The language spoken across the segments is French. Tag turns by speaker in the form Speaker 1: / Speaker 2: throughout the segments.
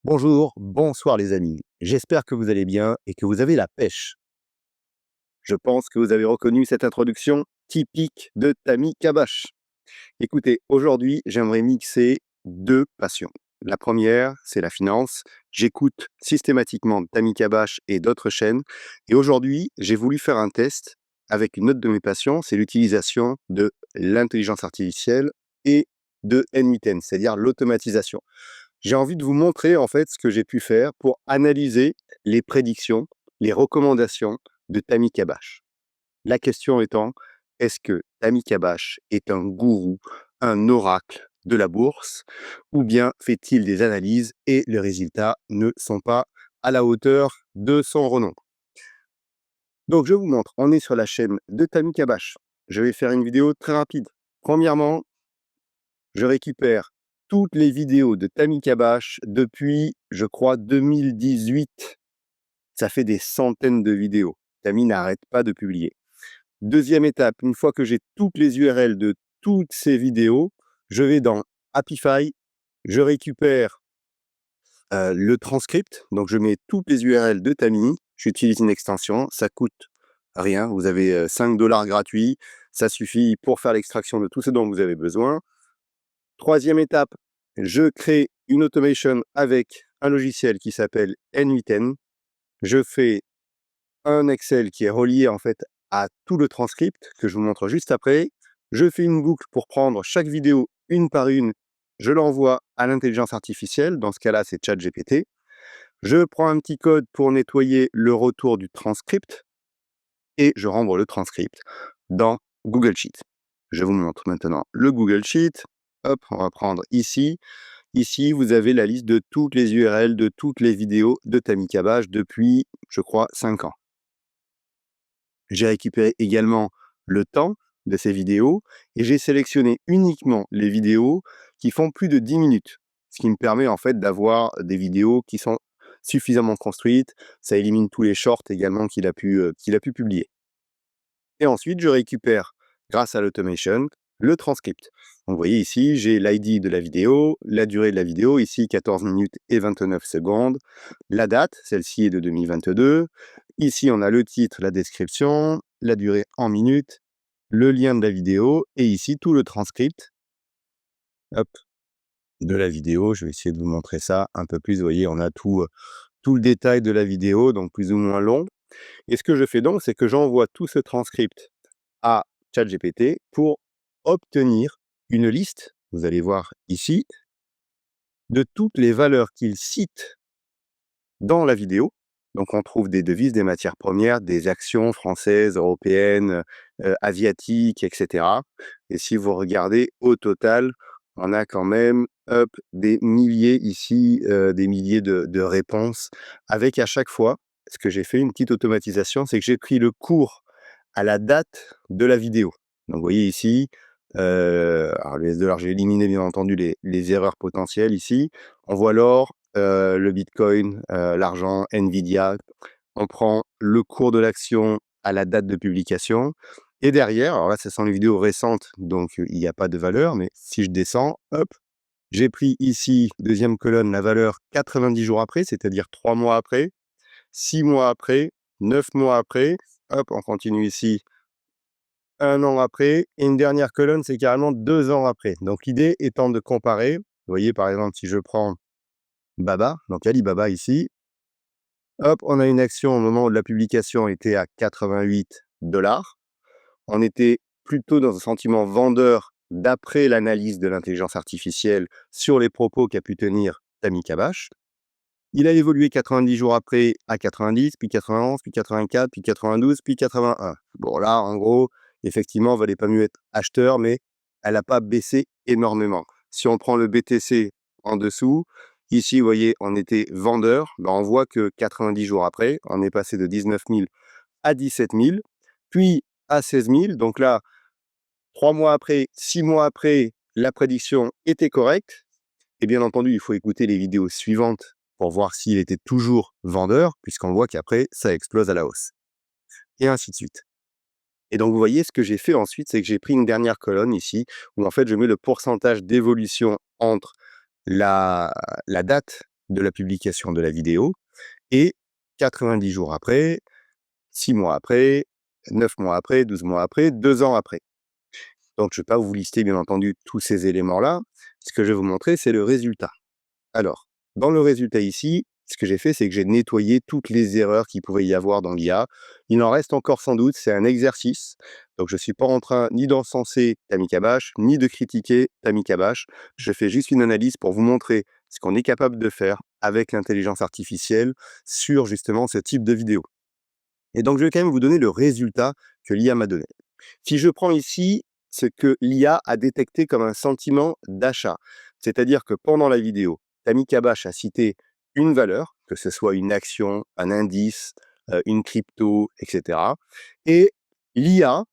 Speaker 1: Bonjour, bonsoir les amis. J'espère que vous allez bien et que vous avez la pêche. Je pense que vous avez reconnu cette introduction typique de Tammy Kabash. Écoutez, aujourd'hui, j'aimerais mixer deux passions. La première, c'est la finance. J'écoute systématiquement Tammy Kabash et d'autres chaînes. Et aujourd'hui, j'ai voulu faire un test avec une autre de mes passions, c'est l'utilisation de l'intelligence artificielle et de N8N, c'est-à-dire l'automatisation. J'ai envie de vous montrer en fait ce que j'ai pu faire pour analyser les prédictions, les recommandations de Tammy Kabash. La question étant, est-ce que Tammy Kabash est un gourou, un oracle de la bourse, ou bien fait-il des analyses et les résultats ne sont pas à la hauteur de son renom? Donc je vous montre, on est sur la chaîne de Tammy Kabash. Je vais faire une vidéo très rapide. Premièrement, je récupère toutes les vidéos de Tammy Kabash depuis, je crois, 2018. Ça fait des centaines de vidéos. Tammy n'arrête pas de publier. Deuxième étape, une fois que j'ai toutes les URL de toutes ces vidéos, je vais dans Happify, je récupère le transcript, donc je mets toutes les URL de Tammy, j'utilise une extension, ça coûte rien, vous avez 5 $ gratuits, ça suffit pour faire l'extraction de tout ce dont vous avez besoin. Troisième étape, je crée une automation avec un logiciel qui s'appelle N8N. Je fais un Excel qui est relié en fait à tout le transcript que je vous montre juste après. Je fais une boucle pour prendre chaque vidéo une par une. Je l'envoie à l'intelligence artificielle. Dans ce cas-là, c'est ChatGPT. Je prends un petit code pour nettoyer le retour du transcript et je renvoie le transcript dans Google Sheet. Je vous montre maintenant le Google Sheet. Hop, on va prendre ici. Ici, vous avez la liste de toutes les URL de toutes les vidéos de Tammy Kabash depuis, je crois, 5 ans. J'ai récupéré également le temps de ces vidéos et j'ai sélectionné uniquement les vidéos qui font plus de 10 minutes. Ce qui me permet en fait d'avoir des vidéos qui sont suffisamment construites. Ça élimine tous les shorts également qu'il a pu publier. Et ensuite, je récupère, grâce à l'automation, le transcript. Donc, vous voyez ici, j'ai l'ID de la vidéo, la durée de la vidéo, ici 14 minutes et 29 secondes. La date, celle-ci est de 2022. Ici, on a le titre, la description, la durée en minutes, le lien de la vidéo, et ici, tout le transcript, hop, de la vidéo. Je vais essayer de vous montrer ça un peu plus. Vous voyez, on a tout le détail de la vidéo, donc plus ou moins long. Et ce que je fais donc, c'est que j'envoie tout ce transcript à ChatGPT pour obtenir une liste, vous allez voir ici, de toutes les valeurs qu'il cite dans la vidéo. Donc on trouve des devises, des matières premières, des actions françaises, européennes, asiatiques, etc. Et si vous regardez au total, on a quand même des milliers ici, des milliers de réponses, avec à chaque fois, ce que j'ai fait, une petite automatisation, c'est que j'ai pris le cours à la date de la vidéo. Donc vous voyez ici, alors le US$, j'ai éliminé bien entendu les erreurs potentielles ici. On voit l'or, le Bitcoin, l'argent, Nvidia. On prend le cours de l'action à la date de publication. Et derrière, alors là, ce sont les vidéos récentes, donc il n'y a pas de valeur, mais si je descends, hop, j'ai pris ici, deuxième colonne, la valeur 90 jours après, c'est-à-dire 3 mois après, 6 mois après, 9 mois après, hop, on continue ici, 1 an après, et une dernière colonne, c'est carrément 2 ans après. Donc l'idée étant de comparer, vous voyez par exemple, si je prends Baba, donc Alibaba ici, hop, on a une action au moment où la publication était à 88 $. On était plutôt dans un sentiment vendeur d'après l'analyse de l'intelligence artificielle sur les propos qu'a pu tenir Tammy Kabash. Il a évolué 90 jours après à 90, puis 91, puis 84, puis 92, puis 81. Bon là, en gros, effectivement, il valait pas mieux être acheteur, mais elle n'a pas baissé énormément. Si on prend le BTC en dessous, ici, vous voyez, on était vendeur. Ben, on voit que 90 jours après, on est passé de 19 000 à 17 000, puis à 16 000. Donc là, 3 mois après, 6 mois après, la prédiction était correcte. Et bien entendu, il faut écouter les vidéos suivantes pour voir s'il était toujours vendeur, puisqu'on voit qu'après, ça explose à la hausse. Et ainsi de suite. Et donc, vous voyez, ce que j'ai fait ensuite, c'est que j'ai pris une dernière colonne ici, où en fait, je mets le pourcentage d'évolution entre la date de la publication de la vidéo et 90 jours après, 6 mois après, 9 mois après, 12 mois après, 2 ans après. Donc je ne vais pas vous lister bien entendu tous ces éléments-là. Ce que je vais vous montrer, c'est le résultat. Alors, dans le résultat ici, ce que j'ai fait, c'est que j'ai nettoyé toutes les erreurs qu'il pouvait y avoir dans l'IA. Il en reste encore sans doute, c'est un exercice. Donc je ne suis pas en train ni d'encenser Tammy Kabash, ni de critiquer Tammy Kabash. Je fais juste une analyse pour vous montrer ce qu'on est capable de faire avec l'intelligence artificielle sur justement ce type de vidéo. Et donc je vais quand même vous donner le résultat que l'IA m'a donné. Si je prends ici ce que l'IA a détecté comme un sentiment d'achat, c'est-à-dire que pendant la vidéo, Tammy Kabash a cité une valeur, que ce soit une action, un indice, une crypto, etc. Et l'IA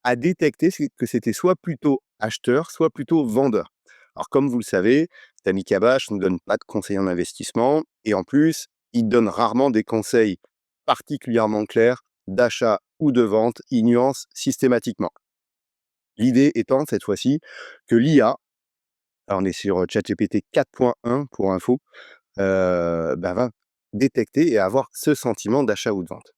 Speaker 1: a détecté que c'était soit plutôt acheteur, soit plutôt vendeur. Alors comme vous le savez, Tammy Kabash ne donne pas de conseils en investissement et en plus, il donne rarement des conseils particulièrement clairs d'achat ou de vente, il nuance systématiquement. L'idée étant, cette fois-ci, que l'IA, alors on est sur ChatGPT 4.1 pour info, va détecter et avoir ce sentiment d'achat ou de vente.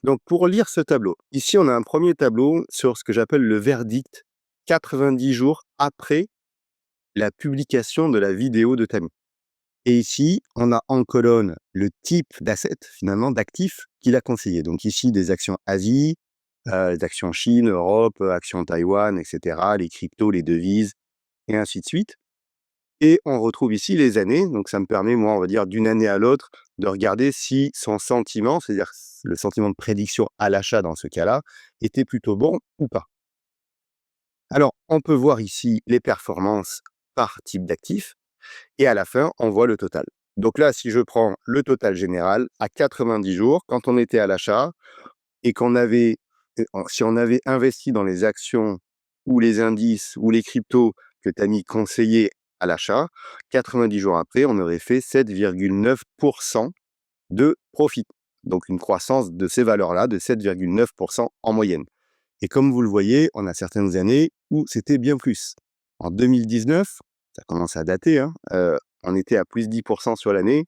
Speaker 1: Donc pour lire ce tableau, ici on a un premier tableau sur ce que j'appelle le verdict 90 jours après la publication de la vidéo de Tammy. Et ici, on a en colonne le type d'asset, finalement, d'actifs qu'il a conseillé. Donc ici, des actions Asie, les actions Chine, Europe, actions Taïwan, etc., les cryptos, les devises, et ainsi de suite. Et on retrouve ici les années. Donc ça me permet, moi, on va dire, d'une année à l'autre, de regarder si son sentiment, c'est-à-dire le sentiment de prédiction à l'achat dans ce cas-là, était plutôt bon ou pas. Alors, on peut voir ici les performances par type d'actif. Et à la fin, on voit le total. Donc là, si je prends le total général, à 90 jours, quand on était à l'achat, et si on avait investi dans les actions ou les indices ou les cryptos que Tammy conseillait à l'achat, 90 jours après, on aurait fait 7,9% de profit. Donc une croissance de ces valeurs-là de 7,9% en moyenne. Et comme vous le voyez, on a certaines années où c'était bien plus. En 2019, ça commence à dater, hein, on était à plus 10% sur l'année.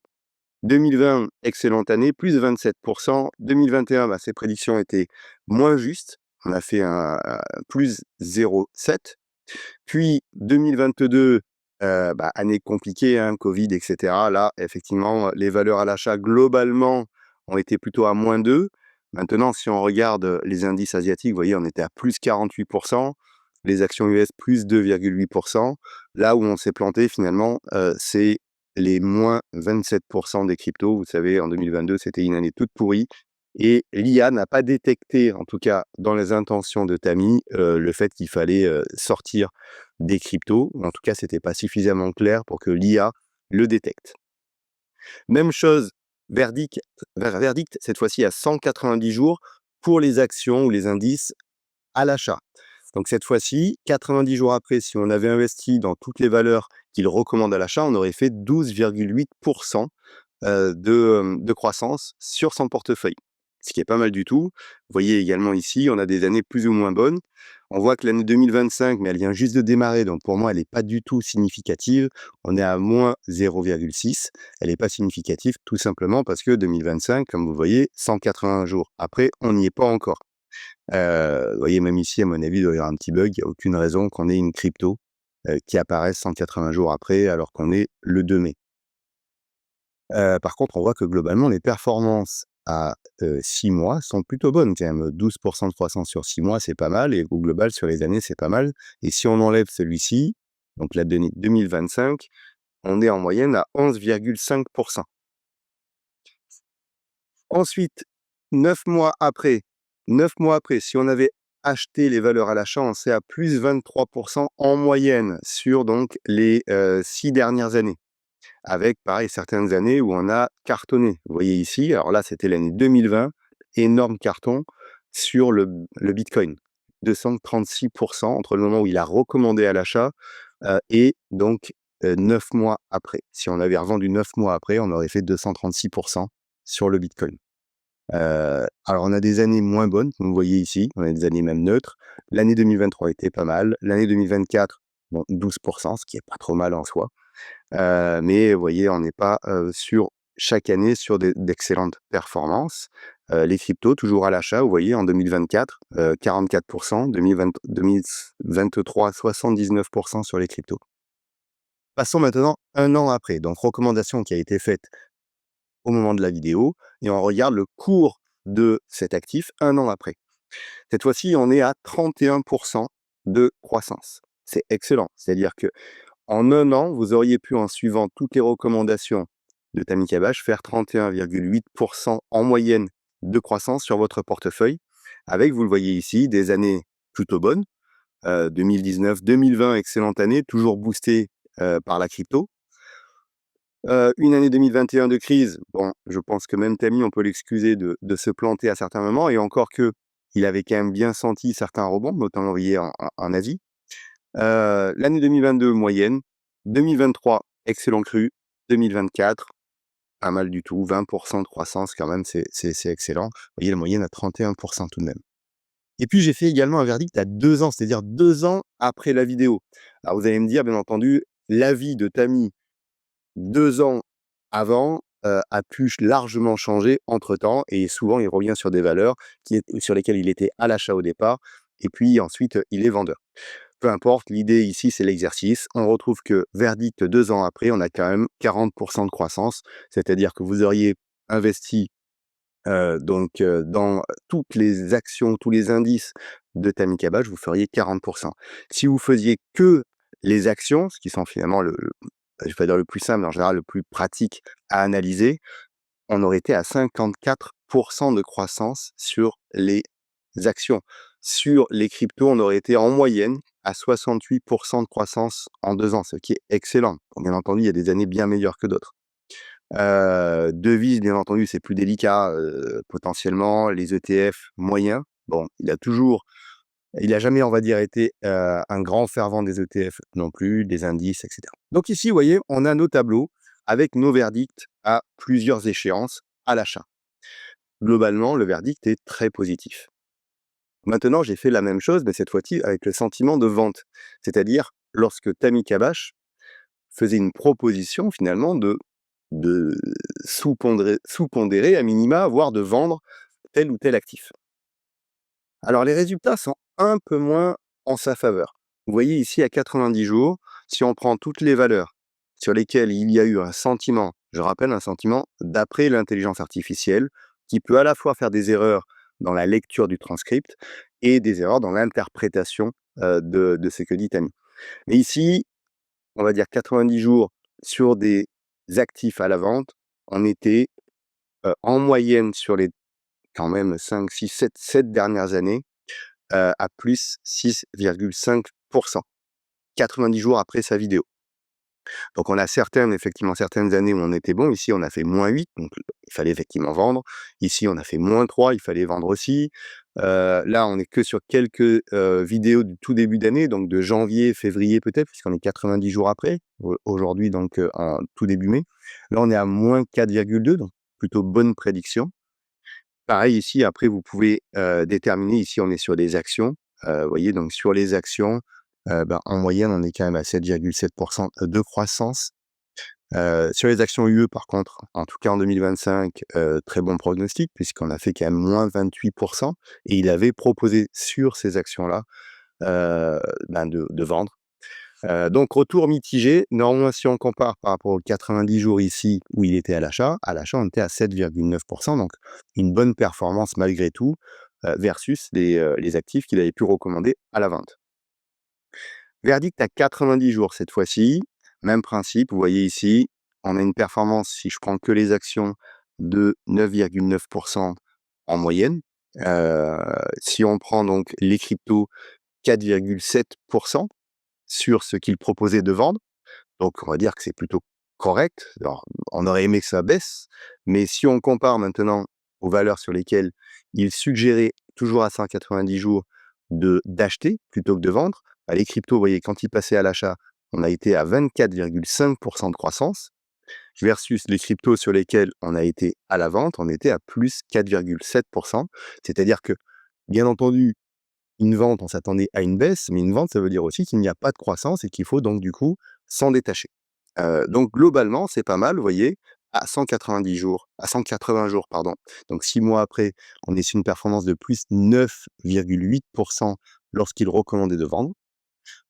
Speaker 1: 2020, excellente année, plus de 27%. 2021, ses prédictions étaient moins justes. On a fait un plus 0,7. Puis 2022, année compliquée, hein, Covid, etc. Là, effectivement, les valeurs à l'achat globalement ont été plutôt à moins 2. Maintenant, si on regarde les indices asiatiques, vous voyez, on était à plus 48%. Les actions US, plus 2,8%. Là où on s'est planté, finalement, c'est les moins 27% des cryptos. Vous savez, en 2022, c'était une année toute pourrie. Et l'IA n'a pas détecté, en tout cas dans les intentions de Tammy, le fait qu'il fallait sortir des cryptos. En tout cas, c'était pas suffisamment clair pour que l'IA le détecte. Même chose, verdict cette fois-ci à 190 jours pour les actions ou les indices à l'achat. Donc cette fois-ci, 90 jours après, si on avait investi dans toutes les valeurs qu'il recommande à l'achat, on aurait fait 12,8% de croissance sur son portefeuille. Ce qui est pas mal du tout. Vous voyez également ici, on a des années plus ou moins bonnes. On voit que l'année 2025, mais elle vient juste de démarrer, donc pour moi, elle n'est pas du tout significative. On est à moins 0,6. Elle n'est pas significative tout simplement parce que 2025, comme vous voyez, 181 jours après, on n'y est pas encore. Vous voyez, même ici, à mon avis, il doit y avoir un petit bug. Il n'y a aucune raison qu'on ait une crypto qui apparaisse 180 jours après, alors qu'on est le 2 mai. Par contre, on voit que globalement, les performances à 6 mois sont plutôt bonnes quand même. 12% de croissance sur 6 mois, c'est pas mal et au global, sur les années, c'est pas mal. Et si on enlève celui-ci, donc l'année 2025, on est en moyenne à 11,5%. Ensuite, 9 mois après, si on avait acheté les valeurs à l'achat, on serait à plus 23% en moyenne sur donc les 6 dernières années. Avec, pareil, certaines années où on a cartonné. Vous voyez ici, alors là, c'était l'année 2020, énorme carton sur le Bitcoin. 236% entre le moment où il a recommandé à l'achat et donc 9 mois après. Si on avait revendu 9 mois après, on aurait fait 236% sur le Bitcoin. Alors on a des années moins bonnes, comme vous voyez ici, on a des années même neutres. L'année 2023 était pas mal. L'année 2024, bon, 12%, ce qui est pas trop mal en soi. Mais vous voyez, on n'est pas, sur chaque année sur d'excellentes performances. Les cryptos toujours à l'achat, vous voyez en 2024, 44 2023, 79 sur les cryptos. Passons maintenant 1 an après, donc recommandation qui a été faite au moment de la vidéo et on regarde le cours de cet actif 1 an après. Cette fois-ci, on est à 31 de croissance. C'est excellent, c'est-à-dire que en 1 an, vous auriez pu, en suivant toutes les recommandations de Tammy Kabash, faire 31,8 en moyenne de croissance sur votre portefeuille, avec, vous le voyez ici, des années plutôt bonnes, 2019-2020, excellente année, toujours boostée par la crypto. Une année 2021 de crise, bon, je pense que même Tammy, on peut l'excuser de se planter à certains moments, et encore que il avait quand même bien senti certains rebonds, notamment vous voyez en Asie. L'année 2022 moyenne, 2023 excellent cru, 2024 pas mal du tout, 20 de croissance quand même, c'est excellent. Vous voyez la moyenne à 31 tout de même. Et puis j'ai fait également un verdict à 2 ans, c'est-à-dire 2 ans après la vidéo. Alors vous allez me dire, bien entendu, l'avis de Tammy 2 ans avant, a pu largement changer entre-temps et souvent il revient sur des valeurs sur lesquelles il était à l'achat au départ et puis ensuite, il est vendeur. Peu importe, l'idée ici, c'est l'exercice. On retrouve que verdict 2 ans après, on a quand même 40 de croissance, c'est-à-dire que vous auriez investi, dans toutes les actions, tous les indices de Tammy Kabash, vous feriez 40. Si vous faisiez que les actions, ce qui sont finalement je vais pas dire le plus simple, mais en général le plus pratique à analyser, on aurait été à 54 de croissance sur les actions. Sur les cryptos, on aurait été en moyenne à 68 de croissance en 2 ans, ce qui est excellent. Bon, bien entendu, il y a des années bien meilleures que d'autres. Devises, bien entendu, c'est plus délicat, potentiellement. Les ETF moyens, bon, il a jamais, on va dire, été, un grand fervent des ETF non plus, des indices et cetera. Donc ici, vous voyez, on a nos tableaux avec nos verdicts à plusieurs échéances à l'achat. Globalement, le verdict est très positif. Maintenant, j'ai fait la même chose, mais cette fois-ci avec le sentiment de vente. C'est-à-dire, lorsque Tammy Kabash faisait une proposition finalement de sous-pondérer à minima, voire de vendre tel ou tel actif. Alors les résultats sont un peu moins en sa faveur. Vous voyez ici à 90 jours, si on prend toutes les valeurs sur lesquelles il y a eu un sentiment, je rappelle un sentiment d'après l'intelligence artificielle, qui peut à la fois faire des erreurs dans la lecture du transcript et des erreurs dans l'interprétation de ce que dit Tammy. Mais ici, on va dire 90 jours sur des actifs à la vente, on était en moyenne sur les quand même 5, 6, 7 dernières années, à plus 6,5 90 jours après sa vidéo. Donc on a effectivement certaines années où on était bon. Ici, on a fait -8, donc il fallait effectivement vendre. Ici, on a fait -3, il fallait vendre aussi. Là, on est que sur quelques, vidéos du tout début d'année, donc de janvier, février peut-être, puisqu'on est 90 jours après, aujourd'hui donc, en tout début mai. Là, on est à -4,2, donc plutôt bonne prédiction. Pareil ici, après vous pouvez, déterminer, ici on est sur des actions, vous voyez donc sur les actions, en moyenne on est quand même à 7,7 de croissance. Sur les actions UE par contre, en tout cas en 2025, très bon pronostic puisqu'on a fait quand même -28 et il avait proposé sur ces actions-là, de vendre. Donc retour mitigé. Néanmoins, si on compare par rapport aux 90 jours ici où il était à l'achat on était à 7,9 donc une bonne performance malgré tout, versus les actifs qu'il avait pu recommander à la vente. Verdict à 90 jours cette fois-ci, même principe, vous voyez ici, on a une performance, si je prends que les actions, de 9,9 en moyenne. Si on prend donc les cryptos, 4,7 sur ce qu'il proposait de vendre. Donc on va dire que c'est plutôt correct. Alors, on aurait aimé que ça baisse, mais si on compare maintenant aux valeurs sur lesquelles il suggérait, toujours à 190 jours, d'acheter plutôt que de vendre, les cryptos, vous voyez, quand ils passaient à l'achat, on a été à 24,5 de croissance, versus les cryptos sur lesquels on a été à la vente, on était à plus 4,7. C'est-à-dire que, bien entendu, une vente, on s'attendait à une baisse, mais une vente, ça veut dire aussi qu'il n'y a pas de croissance et qu'il faut donc du coup s'en détacher. Donc globalement, c'est pas mal, vous voyez, à 190 jours, à 180 jours, pardon. Donc 6 mois après, on est sur une performance de plus 9,8% lorsqu'il recommandait de vendre.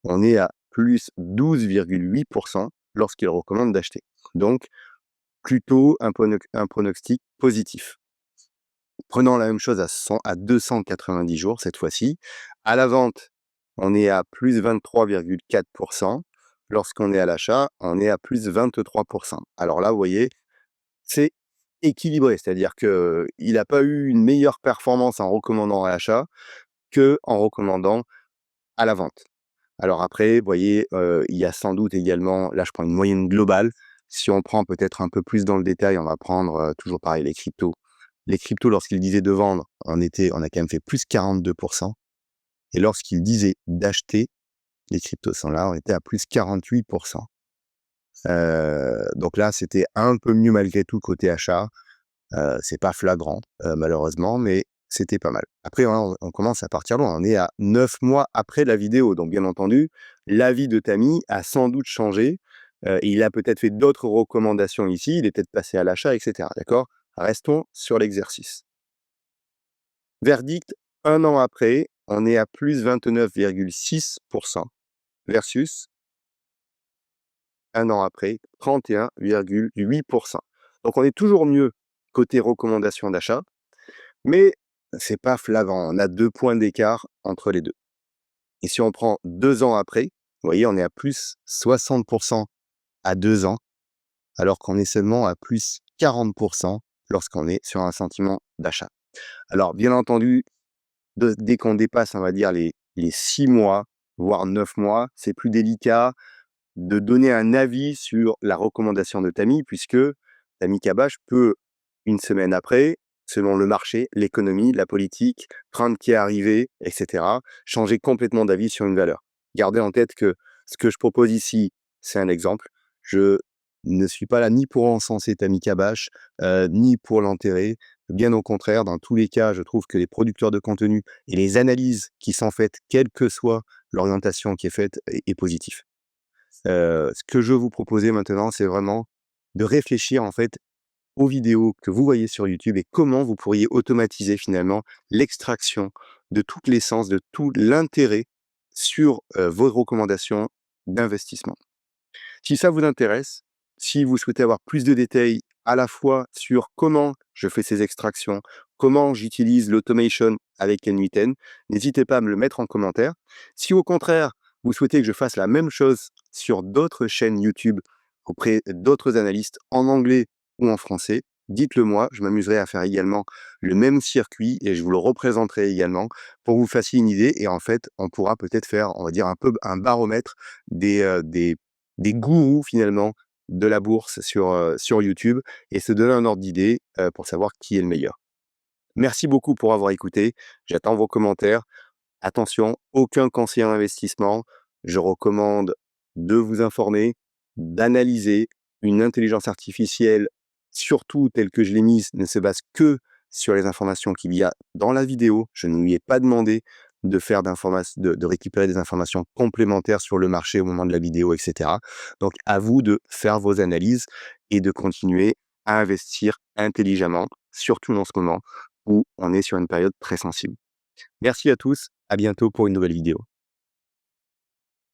Speaker 1: On est à plus 12,8% lorsqu'il recommande d'acheter. Donc plutôt un pronostic positif. Prenons la même chose à 290 jours cette fois-ci. À la vente, on est à plus 23,4%. Lorsqu'on est à l'achat, on est à plus 23%. Alors là, vous voyez, c'est équilibré, c'est-à-dire qu'il n'a pas eu une meilleure performance en recommandant à l'achat qu'en recommandant à la vente. Alors après, vous voyez, il y a sans doute également, là je prends une moyenne globale. Si on prend peut-être un peu plus dans le détail, on va prendre toujours pareil les cryptos. Les cryptos, lorsqu'ils disaient de vendre, on a quand même fait plus 42%. Et lorsqu'ils disaient d'acheter, les cryptos sont là, on était à plus 48%. Donc là, c'était un peu mieux malgré tout côté achat. C'est pas flagrant, malheureusement, mais c'était pas mal. Après, on commence à partir loin. On est à 9 mois après la vidéo. Donc, bien entendu, l'avis de Tammy a sans doute changé. Et il a peut-être fait d'autres recommandations ici. Il est peut-être passé à l'achat, etc. D'accord? Restons sur l'exercice. Verdict, un an après, on est à plus 29,6% versus un an après, 31,8%. Donc, on est toujours mieux côté recommandation d'achat. Mais c'est pas flagrant, on a 2 points d'écart entre les deux. Et si on prend 2 ans après, vous voyez, on est à plus 60% à 2 ans, alors qu'on est seulement à plus 40% lorsqu'on est sur un sentiment d'achat. Alors bien entendu, dès qu'on dépasse, on va dire les 6 mois, voire 9 mois, c'est plus délicat de donner un avis sur la recommandation de Tammy, puisque Tammy Kabash peut, une semaine après, selon le marché, l'économie, la politique, crainte qui est arrivée, etc., changer complètement d'avis sur une valeur. Gardez en tête que ce que je propose ici, c'est un exemple. Je ne suis pas là ni pour encenser Tammy Kabash, ni pour l'enterrer. Bien au contraire, dans tous les cas, je trouve que les producteurs de contenu et les analyses qui sont faites, quelle que soit l'orientation qui est faite, est positif. Ce que je veux vous proposer maintenant, c'est vraiment de réfléchir en fait aux vidéos que vous voyez sur YouTube et comment vous pourriez automatiser finalement l'extraction de toute l'essence, de tout l'intérêt sur vos recommandations d'investissement. Si ça vous intéresse, si vous souhaitez avoir plus de détails à la fois sur comment je fais ces extractions, comment j'utilise l'automation avec N8N, n'hésitez pas à me le mettre en commentaire. Si au contraire, vous souhaitez que je fasse la même chose sur d'autres chaînes YouTube auprès d'autres analystes en anglais ou en français, dites-le moi, je m'amuserai à faire également le même circuit et je vous le représenterai également pour que vous fassiez une idée et en fait, on pourra peut-être faire, on va dire un peu un baromètre des gourous finalement de la bourse sur YouTube et se donner un ordre d'idée pour savoir qui est le meilleur. Merci beaucoup pour avoir écouté. J'attends vos commentaires. Attention, aucun conseiller en investissement. Je recommande de vous informer, d'analyser. Une intelligence artificielle, surtout telle que je l'ai mise, ne se base que sur les informations qu'il y a dans la vidéo. Je ne lui ai pas demandé de faire de récupérer des informations complémentaires sur le marché au moment de la vidéo, etc. Donc, à vous de faire vos analyses et de continuer à investir intelligemment, surtout dans ce moment où on est sur une période très sensible. Merci à tous, à bientôt pour une nouvelle vidéo.